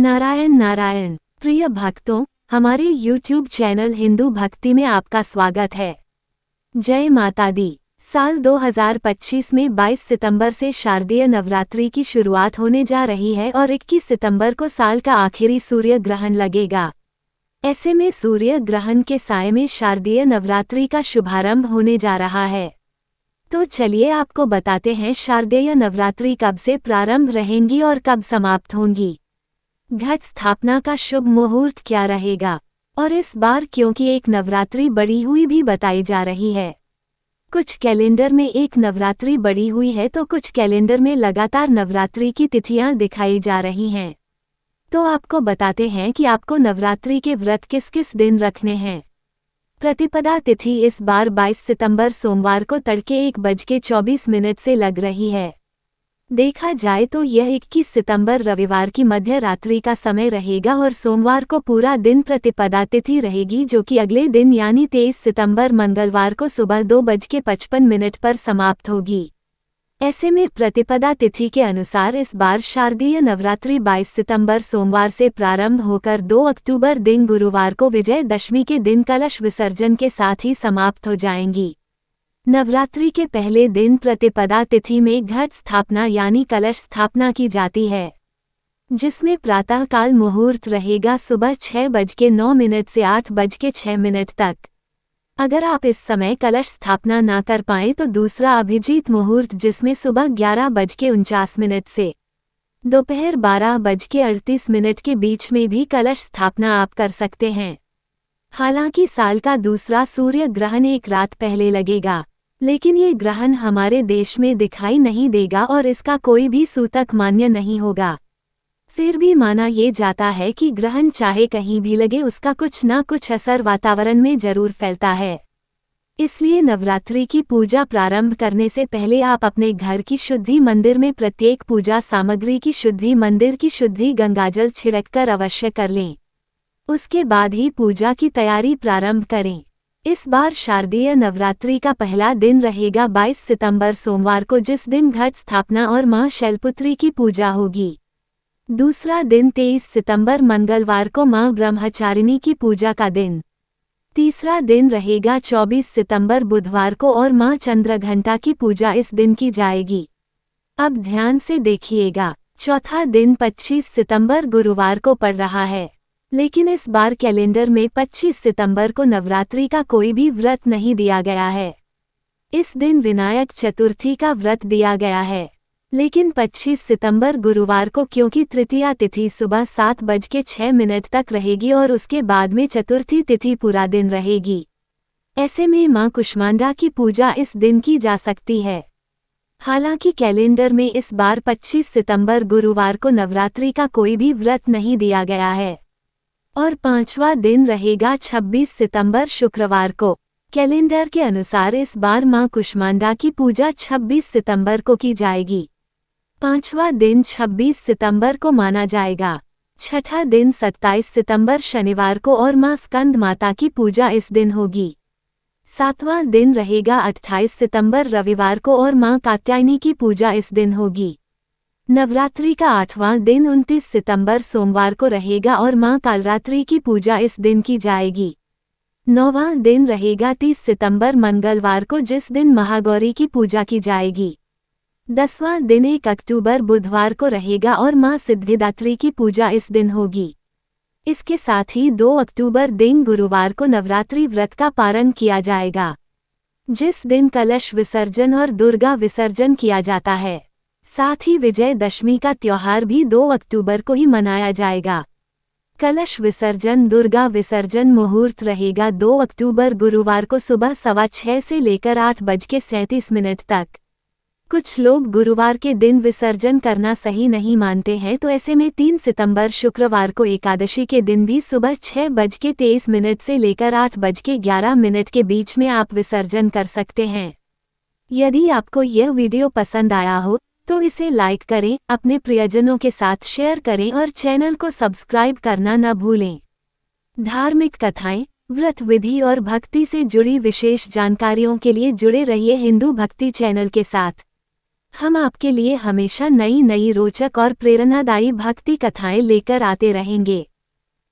नारायण नारायण। प्रिय भक्तों, हमारे YouTube चैनल हिंदू भक्ति में आपका स्वागत है। जय माता दी। साल 2025 में 22 सितंबर से शारदीय नवरात्रि की शुरुआत होने जा रही है और 21 सितंबर को साल का आखिरी सूर्य ग्रहण लगेगा। ऐसे में सूर्य ग्रहण के साए में शारदीय नवरात्रि का शुभारंभ होने जा रहा है। तो चलिए आपको बताते हैं शारदीय नवरात्रि कब से प्रारंभ रहेंगी और कब समाप्त होंगी। घट स्थापना का शुभ मुहूर्त क्या रहेगा, और इस बार क्योंकि एक नवरात्रि बढ़ी हुई भी बताई जा रही है। कुछ कैलेंडर में एक नवरात्रि बढ़ी हुई है तो कुछ कैलेंडर में लगातार नवरात्रि की तिथियां दिखाई जा रही हैं। तो आपको बताते हैं कि आपको नवरात्रि के व्रत किस किस दिन रखने हैं। प्रतिपदा तिथि इस बार 22 सितंबर सोमवार को तड़के 1:24 से लग रही है। देखा जाए तो यह 21 सितंबर रविवार की मध्य रात्रि का समय रहेगा और सोमवार को पूरा दिन प्रतिपदा तिथि रहेगी, जो कि अगले दिन यानी 23 सितंबर मंगलवार को सुबह 2:55 पर समाप्त होगी। ऐसे में प्रतिपदा तिथि के अनुसार इस बार शारदीय नवरात्रि 22 सितंबर सोमवार से प्रारंभ होकर 2 अक्टूबर दिन गुरुवार को विजयदशमी के दिन कलश विसर्जन के साथ ही समाप्त हो जाएंगी। नवरात्रि के पहले दिन प्रतिपदा तिथि में घट स्थापना यानी कलश स्थापना की जाती है, जिसमें प्रातःकाल मुहूर्त रहेगा सुबह 6:09 से 8:06 तक। अगर आप इस समय कलश स्थापना ना कर पाएं तो दूसरा अभिजीत मुहूर्त, जिसमें सुबह 11:49 से दोपहर 12:38 के बीच में भी कलश स्थापना आप कर सकते हैं। हालांकि साल का दूसरा सूर्य ग्रहण एक रात पहले लगेगा, लेकिन ये ग्रहण हमारे देश में दिखाई नहीं देगा और इसका कोई भी सूतक मान्य नहीं होगा। फिर भी माना ये जाता है कि ग्रहण चाहे कहीं भी लगे, उसका कुछ ना कुछ असर वातावरण में जरूर फैलता है। इसलिए नवरात्रि की पूजा प्रारंभ करने से पहले आप अपने घर की शुद्धि, मंदिर में प्रत्येक पूजा सामग्री की शुद्धि, मंदिर की शुद्धि गंगाजल छिड़ककर अवश्य कर लें। उसके बाद ही पूजा की तैयारी प्रारंभ करें। इस बार शारदीय नवरात्रि का पहला दिन रहेगा 22 सितंबर सोमवार को, जिस दिन घट स्थापना और मां शैलपुत्री की पूजा होगी। दूसरा दिन 23 सितंबर मंगलवार को मां ब्रह्मचारिणी की पूजा का दिन। तीसरा दिन रहेगा 24 सितंबर बुधवार को और मां चंद्रघंटा की पूजा इस दिन की जाएगी। अब ध्यान से देखिएगा, चौथा दिन 25 सितंबर गुरुवार को पड़ रहा है, लेकिन इस बार कैलेंडर में 25 सितंबर को नवरात्रि का कोई भी व्रत नहीं दिया गया है। इस दिन विनायक चतुर्थी का व्रत दिया गया है, लेकिन 25 सितंबर गुरुवार को क्योंकि तृतीया तिथि सुबह 7:06 तक रहेगी और उसके बाद में चतुर्थी तिथि पूरा दिन रहेगी। ऐसे में मां कुष्मांडा की पूजा इस दिन की जा सकती है। हालांकि कैलेंडर में इस बार 25 सितंबर गुरुवार को नवरात्रि का कोई भी व्रत नहीं दिया गया है। और पांचवा दिन रहेगा 26 सितंबर शुक्रवार को। कैलेंडर के अनुसार इस बार मां कुष्मांडा की पूजा 26 सितंबर को की जाएगी। पांचवा दिन 26 सितंबर को माना जाएगा। छठा दिन 27 सितंबर शनिवार को और मां स्कंद माता की पूजा इस दिन होगी। सातवां दिन रहेगा 28 सितंबर रविवार को और मां कात्यायनी की पूजा इस दिन होगी। नवरात्रि का 8वां दिन 29 सितंबर सोमवार को रहेगा और मां कालरात्रि की पूजा इस दिन की जाएगी। 9वां दिन रहेगा 30 सितंबर मंगलवार को, जिस दिन महागौरी की पूजा की जाएगी। 10वां दिन 1 अक्टूबर बुधवार को रहेगा और मां सिद्धिदात्री की पूजा इस दिन होगी। इसके साथ ही 2 अक्टूबर दिन गुरुवार को नवरात्रि व्रत का पारण किया जाएगा, जिस दिन कलश विसर्जन और दुर्गा विसर्जन किया जाता है। साथ ही विजयदशमी का त्योहार भी 2 अक्टूबर को ही मनाया जाएगा। कलश विसर्जन, दुर्गा विसर्जन मुहूर्त रहेगा 2 अक्टूबर गुरुवार को सुबह 6:15 से लेकर 8:37 तक। कुछ लोग गुरुवार के दिन विसर्जन करना सही नहीं मानते हैं, तो ऐसे में 3 सितंबर शुक्रवार को एकादशी के दिन भी सुबह 6:23 से लेकर 8:11 के बीच में आप विसर्जन कर सकते हैं। यदि आपको यह वीडियो पसंद आया हो तो इसे लाइक करें, अपने प्रियजनों के साथ शेयर करें और चैनल को सब्सक्राइब करना न भूलें। धार्मिक कथाएं, व्रत विधि और भक्ति से जुड़ी विशेष जानकारियों के लिए जुड़े रहिए हिंदू भक्ति चैनल के साथ। हम आपके लिए हमेशा नई नई रोचक और प्रेरणादायी भक्ति कथाएं लेकर आते रहेंगे।